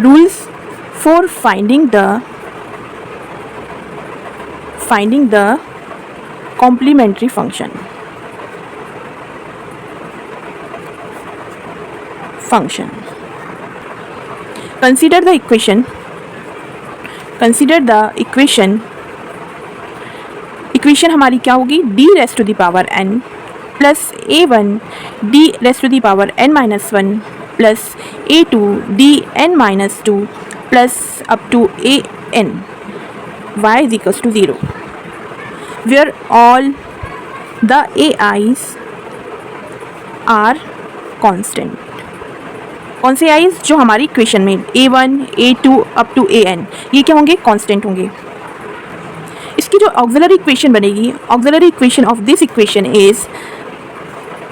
rules for finding the complementary function. Consider the equation हमारी क्या होगी, d raise to the power n plus a1 d raise to the power n minus 1 plus a2 d n minus 2 plus up to an y is equals to 0, where all the ai's are constant. कौन से eyes, जो हमारी equation में a1 a2 up to an, ये क्या होंगे, constant होंगे. इसकी जो ऑक्सिलरी इक्वेशन बनेगी, auxiliary equation of this equation is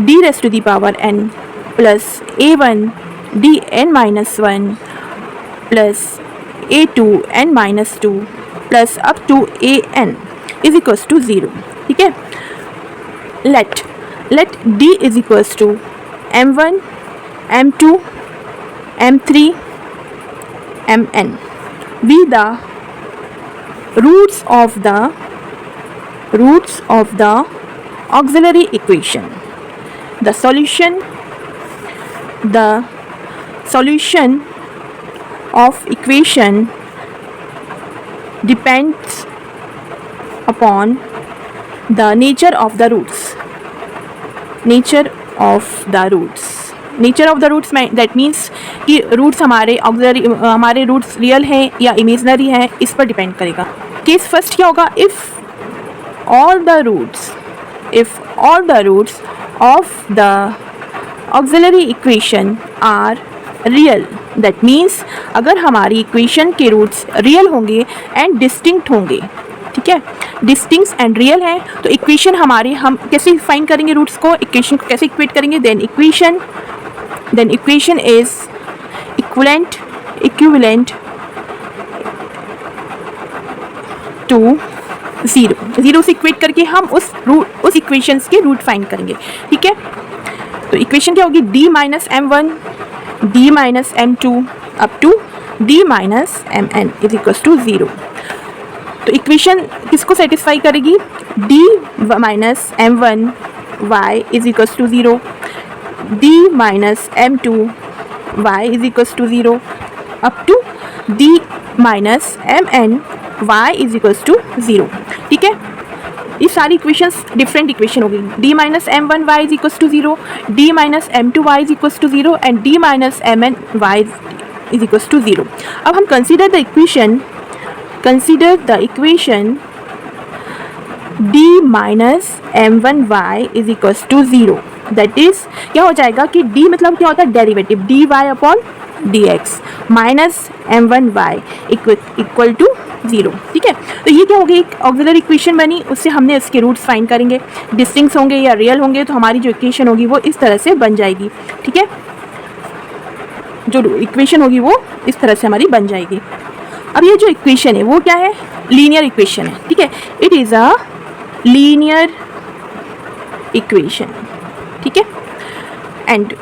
d raise to the power n plus a1 d n minus 1 plus a2 n minus 2 plus up to an is equals to 0. ठीक है. Let d is equals to m1 m2 m3 mn be the roots of the auxiliary equation. The solution of equation depends upon the nature of the roots. Nature of the roots में that means कि roots हमारे auxiliary, हमारे roots real हैं या imaginary हैं, इस पर depend करेगा. केस फर्स्ट क्या होगा, if all the roots of the auxiliary equation are real, that means अगर हमारी इक्वेशन के रूट्स रियल होंगे एंड डिस्टिंक्ट होंगे. ठीक है, डिस्टिंक्ट एंड रियल है, तो इक्वेशन हमारे, हम कैसे फाइंड करेंगे रूट्स को, इक्वेशन को कैसे इक्वेट करेंगे, then equation is equivalent to 0 से इक्वेट करके हम उस इक्वेशंस के रूट फाइंड करेंगे. ठीक है, तो इक्वेशन क्या होगी, d minus m1 d minus m2 up to d minus mn is equals to 0. तो इक्वेशन किसको सेटिस्फाई करेगी, d minus m1 y is equals to 0, d minus m2 y is equals to 0 up to d minus mn y is equals to 0. ठीक है, ये सारी equations different equation होगी. d minus m1 y is equals to 0, d minus m2 y is equals to 0 and d minus mn y is equals to 0. अब हम consider the equation d minus m1 y is equals to 0. That is क्या हो जाएगा कि d मतलब क्या होता है, derivative dy upon dx minus m1 y equal to 0. ठीक है, तो ये क्या होगी, एक ऑक्सिलरी इक्वेशन बनी, उससे हमने इसके रूट्स फाइंड करेंगे, डिस्टिंक्ट होंगे या रियल होंगे, तो हमारी जो इक्वेशन होगी वो इस तरह से बन जाएगी. ठीक है, जो इक्वेशन होगी वो इस तरह से हमारी बन जाएगी. अब ये जो इक्वेशन है वो क्या है, लीनियर इक्वेशन है. ठीक है, it is a linear equation. ठीक है, एंड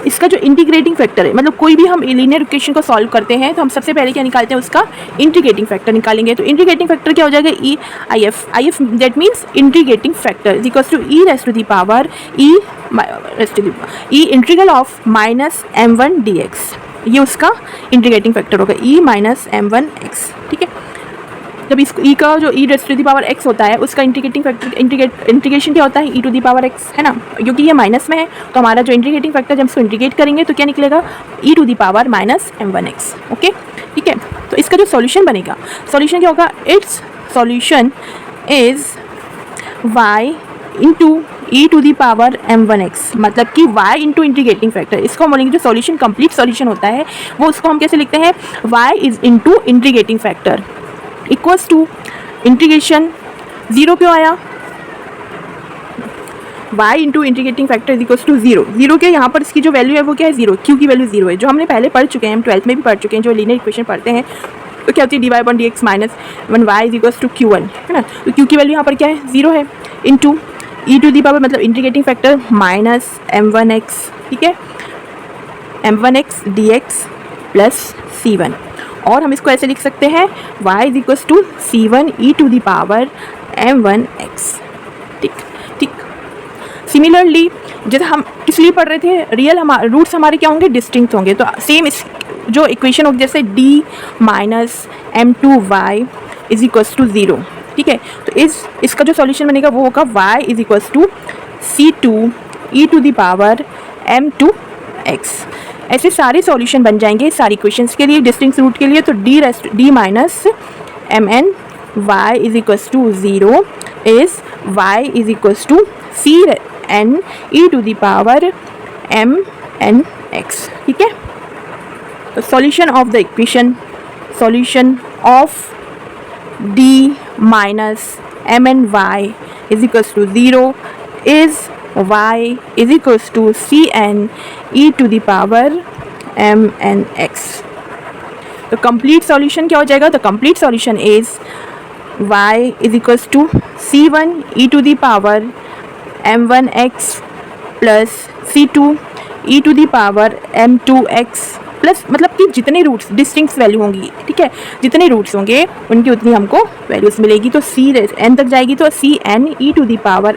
इसका जो इंटीग्रेटिंग फैक्टर है, मतलब कोई भी हम लीनियर इक्वेशन को सॉल्व करते हैं तो हम सबसे पहले क्या निकालते हैं, उसका इंटीग्रेटिंग फैक्टर निकालेंगे. तो इंटीग्रेटिंग फैक्टर क्या हो जाएगा, IF that means integrating factor is equals to e raise to the power e integral of minus m1 dx. ये उसका इंटीग्रेटिंग फैक्टर होगा, e माइनस m1x. ठीक है, जब इसको e का जो e raise to the power x होता है, उसका इंटीग्रेटिंग फैक्टर इंटीग्रेशन क्या होता है, e to the power x है ना, क्योंकि ये माइनस में है तो हमारा जो इंटीग्रेटिंग फैक्टर जब इसको इंटीग्रेट करेंगे तो क्या निकलेगा, e to the power minus m1x. Okay, ठीक है, तो इसका जो सॉल्यूशन बनेगा, सॉल्यूशन क्या होगा, its solution is y into e to the power m1x, मतलब कि y इंटू इंटीग्रेटिंग फैक्टर. इसको हम बोलेंगे जो सॉल्यूशन कंप्लीट सॉल्यूशन होता है वो उसको हम कैसे लिखते हैं, y is into integrating factor equals to integration 0 क्यों आया, y into integrating factor is equals to 0 के यहाँ पर इसकी जो वैल्यू है वो क्या है, 0, q की वैल्यू 0 है, जो हमने पहले पढ़ चुके हैं, हम 12th में भी पढ़ चुके हैं. जो लीनियर इक्वेशन पढ़ते हैं तो क्या होती है, dy upon dx minus 1y is equals to q1 है ना. तो q की वैल्यू यहाँ पर क्या है, 0 है, into e to the power मतलब इंटीग्रेटिंग फैक्टर माइनस m1x. ठीक है, m1x dx प्लस C1। और हम इसको ऐसे लिख सकते हैं y is equals to C1 e to the power m1x। ठीक ठीक। सिमिलरली जैसे हम किस लिए पढ़ रहे थे, रियल हमारे रूट्स हमारे क्या होंगे, डिस्टिंक्ट होंगे। तो सेम इस जो इक्वेशन होगी जैसे d minus m2y is equals to 0। ठीक है, तो इसका जो सॉल्यूशन बनेगा वो होगा y is equals to C2 e to the power m2x। ऐसे सारे सॉल्यूशन बन जाएंगे सारी इक्वेशंस के लिए, डिस्टिंक्ट रूट के लिए। तो d minus mn y is equals to 0 is y is equals to Cn e to the power mnx। ठीक है, तो solution of the equation, solution of d minus mny is equals to 0 is y is equals to Cn e to the power mnx। तो complete solution क्या हो जाएगा, तो complete solution is y is equals to C1 e to the power m1x plus C2 e to the power m2x plus, मतलब कि जितने roots distinct value होंगी, ठीक है, जितने रूट्स होंगे उनकी उतनी हमको वैल्यूज मिलेगी। तो Cn तक जाएगी तो Cn e to the power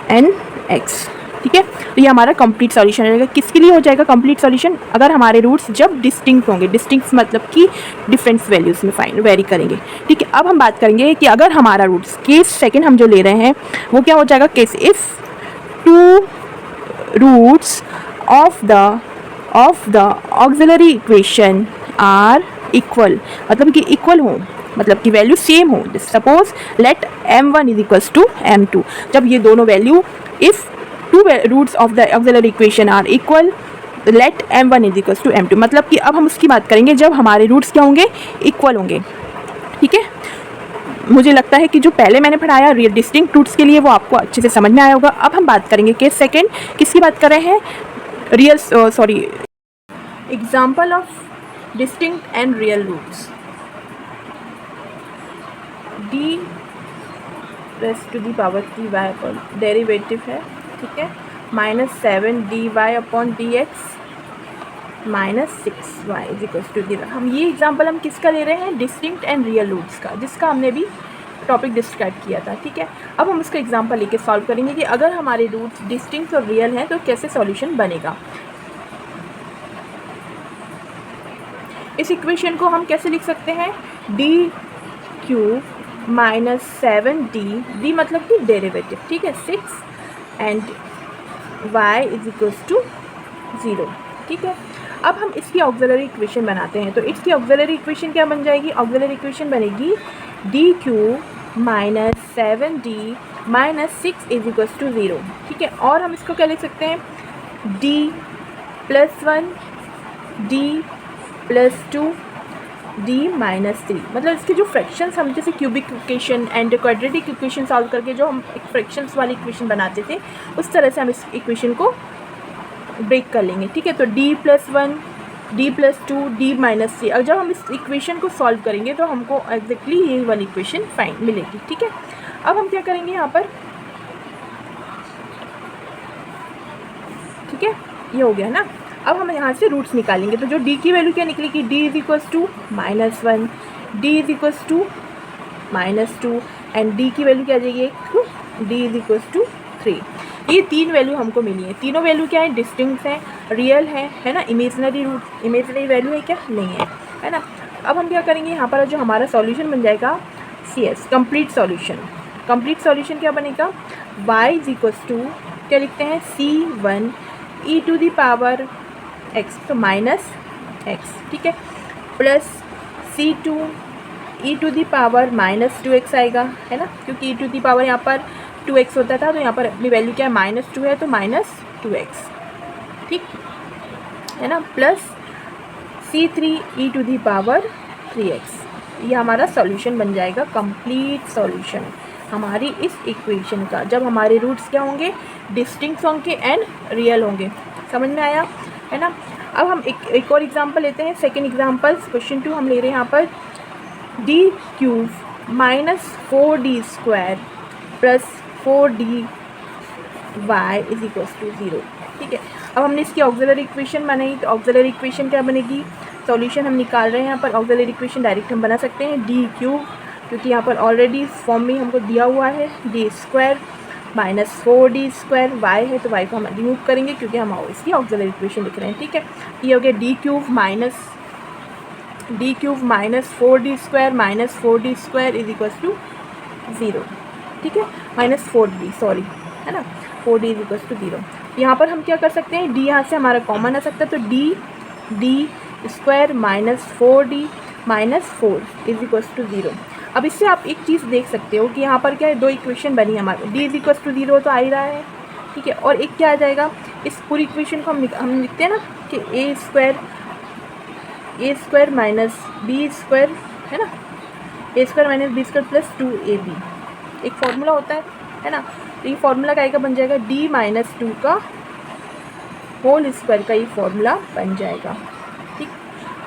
mnx। ठीक है, तो ये हमारा कंप्लीट सॉल्यूशन रहेगा। किसके लिए हो जाएगा कंप्लीट सॉल्यूशन, अगर हमारे रूट्स जब डिस्टिंक्ट होंगे, डिस्टिंक्ट मतलब कि डिफरेंस वैल्यूज में फाइन वेरी करेंगे। ठीक है, अब हम बात करेंगे कि अगर हमारा रूट्स, केस सेकंड हम जो ले रहे हैं वो क्या हो जाएगा, case if two roots of the auxiliary equation are equal, मतलब कि इक्वल हो, मतलब कि वैल्यू सेम हो। Suppose let m1 is equals to m2। जब ये दोनों value, if two roots of the auxiliary equation are equal, let m1 is equals to m2, मतलब कि अब हम उसकी बात करेंगे जब हमारे रूट्स क्या होंगे, इक्वल होंगे। ठीक है, मुझे लगता है कि जो पहले मैंने पढ़ाया डिस्टिंक्ट रूट्स के लिए वो आपको अच्छे से समझ में आया होगा। अब हम बात करेंगे केस सेकेंड, किसकी बात कर रहे हैं, real sorry example of distinct and real roots. d raise to the power 3y upon derivative है, ठीक है, minus 7 dy upon dx minus 6y is equals to 0। हम ये एग्जांपल हम किसका ले रहे हैं, डिस्टिंक्ट एंड रियल रूट्स का, जिसका हमने भी टॉपिक डिस्क्राइब किया था। ठीक है, अब हम उसका एग्जांपल लेके सॉल्व करेंगे कि अगर हमारे रूट्स डिस्टिंक्ट और रियल हैं तो कैसे सॉल्यूशन बनेगा। इस इक्वेशन को हम कैसे लिख सकते हैं, डी क्यूब माइनस 7d मतलब कि डेरिवेटिव, ठीक है, 6 and y is equals to 0। ठीक है, अब हम इसकी ऑक्सिलरी इक्वेशन बनाते हैं। तो इसकी ऑक्सिलरी इक्वेशन क्या बन जाएगी, ऑक्सिलरी इक्वेशन बनेगी D cube minus 7d minus 6 is equals to 0। ठीक है, और हम इसको क्या लिख सकते हैं, d plus 1 d plus 2 d minus 3, मतलब इसके जो फ्रैक्शंस हम जैसे cubic equation and quadratic equation solve करके जो हम एक फ्रैक्शंस वाली इक्वेशन बनाते थे, उस तरह से हम इस इक्वेशन को ब्रेक कर लेंगे। ठीक है, तो d plus 1 d plus 2 d minus 3, और जब हम इस इक्वेशन को सॉल्व करेंगे तो हमको एग्जैक्टली यही वाली इक्वेशन फाइन मिलेगी। ठीक है, अब हम क्या करेंगे यहाँ पर, ठीक है, ये हो गया ना। अब हम यहाँ से रूट्स निकालेंगे, तो जो d की वैल्यू क्या निकलेगी, d is equals to minus 1, d is equals to minus 2 and d की वैल्यू क्या आ जाएगी, d इज इक्वल्स टू 3। ये तीन वैल्यू हमको मिली है। तीनों वैल्यू क्या है, डिस्टिंक्ट हैं, रियल है ना, इमेजनरी रूट, इमेजनरी वैल्यू है क्या, नहीं है ना। अब हम क्या करेंगे, यहाँ पर जो हमारा सॉल्यूशन बन जाएगा CS complete solution. Complete solution क्या बनेगा, y इज इक्वल्स टू क्या लिखते हैं, C1 e to the power x, तो माइनस x, ठीक है, plus C2 e to the power minus 2x आएगा, है ना, क्योंकि e टू द पावर यहाँ पर 2x होता था, तो यहाँ पर अपनी वैल्यू क्या है, माइनस 2 है, तो माइनस 2x, ठीक है ना, plus C3 e to the power 3x। ये हमारा सॉल्यूशन बन जाएगा, कंप्लीट सॉल्यूशन हमारी इस इक्वेशन का, जब हमारे रूट्स क्या होंगे, डिस्टिंक्ट होंगे एंड रियल होंगे। समझ में आया, है ना। अब हम एक और एग्जांपल लेते हैं, सेकंड एग्जांपल क्वेश्चन 2 हम ले रहे हैं यहाँ पर, d cube minus 4d square plus 4dy is equals to 0। ठीक है, अब हमने इसकी ऑक्सिलरी इक्वेशन बनाई, तो ऑक्सिलरी इक्वेशन क्या बनेगी, सॉल्यूशन हम निकाल रहे हैं यहाँ पर, ऑक्सिलरी इक्वेशन डायरेक्ट हम बना सकते हैं डी क्यूब, क्योंकि यहाँ पर ऑलरेडी फॉर्म में हमको दिया हुआ है D square minus 4d square, Y है तो वाई को हम रिमूव करेंगे क्योंकि हम इसकी ऑक्सिलरी इक्वेशन लिख रहे हैं। ठीक है, ये हो गया D cube minus 4d square is equal to 0। ठीक है, माइनस 4d सॉरी, है ना, 4d इज इक्वल टू 0। यहाँ पर हम क्या कर सकते हैं, d यहाँ से हमारा कॉमन आ सकता है, तो D square minus 4d minus 4 is equal to 0। अब इससे आप एक चीज़ देख सकते हो कि यहाँ पर क्या है, दो इक्वेशन बनी है हमारे, d इज इक्वल टू 0 तो आ ही रहा है। ठीक है, और एक क्या आ जाएगा, इस पूरी इक्वेशन को हम लिखते हैं ना कि A square minus B square, है ना, A square minus B square plus 2ab एक फॉर्मूला होता है ना, तो ये फॉर्मूला का क्या बन जाएगा, d माइनस 2 का होल स्क्वायर का ये फॉर्मूला बन जाएगा। ठीक,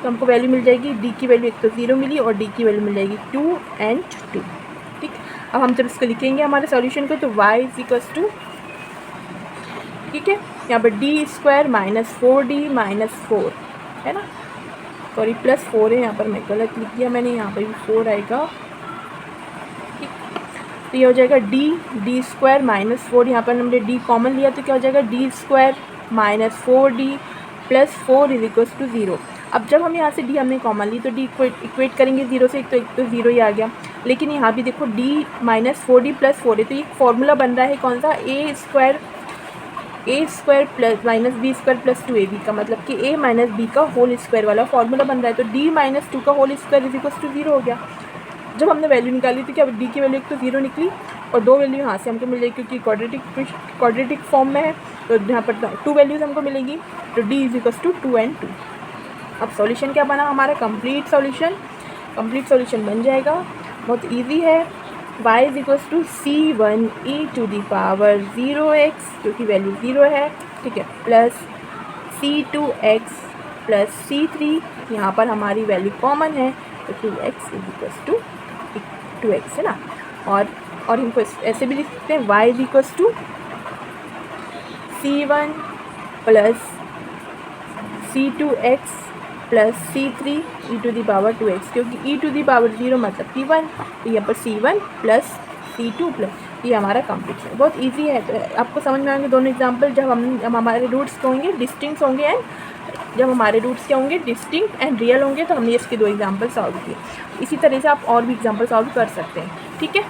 तो हमको वैल्यू मिल जाएगी, d की वैल्यू एक तो 0 मिली और d की वैल्यू मिल जाएगी 2 and 2। ठीक, अब हम जब इसको लिखेंगे हमारे सॉल्यूशन को, तो y इज इक्वल टू, ठीक है, यहाँ पर D square minus 4d minus 4, है ना, सॉरी प्लस 4 है, यहाँ पर मैं गलत लिख दिया मैंने, यहाँ पर भी 4 आएगा। ठीक, तो ये हो जाएगा डी स्क्वायर माइनस 4, यहाँ पर हमने d कॉमन लिया तो क्या हो जाएगा, D square minus 4d plus 4 is equal to 0। अब जब हम यहाँ से d हमने कॉमन ली तो d इक्वेट करेंगे 0 से, एक तो 0 ही आ गया, लेकिन यहाँ भी देखो d माइनस 4d प्लस 4 है, तो ये फॉर्मूला बन रहा है कौन सा, A square plus minus B square plus 2ab का, मतलब कि a माइनस बी का होल स्क्वायर वाला फॉर्मूला बन रहा है, तो d माइनस 2 का whole square is equal to 0 हो गया। जब हमने वैल्यू निकाली थी, क्या d की वैल्यू एक तो 0 निकली और 2 वैल्यू यहाँ से हमको मिल जाएगी, क्योंकि क्वाड्रेटिक फॉर्म में है, तो यहाँ पर 2 वैल्यूज़ हमको मिलेगी, तो d is equal to 2 and 2। अब सॉल्यूशन क्या बना हमारा, कंप्लीट सॉल्यूशन बन जाएगा, बहुत इजी है, y is equal to c1 e to the power 0x, क्योंकि वैल्यू 0 है, ठीक है, प्लस c2x प्लस c3, यहाँ पर हमारी वैल्यू कॉमन है तो 2x is equal to 2x, है ना, और इनको ऐसे भी लिख सकते हैं, y is equal to c1 plus c2x plus c3 E to the power 2x, क्योंकि ई टू दी पावर 0 मतलब c1, तो यहाँ पर c1 प्लस c2 प्लस, ये हमारा कंप्लीट है। बहुत इजी है, तो आपको समझ में आएंगे दोनों एग्जांपल, जब हमारे रूट्स होंगे डिस्टिंक्ट होंगे एंड जब हमारे रूट्स क्या होंगे, डिस्टिंक्ट एंड रियल होंगे, तो हमने इसके 2 एग्जाम्पल सॉल्व किए। इसी तरह से आप और भी एग्जाम्पल सॉल्व कर सकते हैं। ठीक है।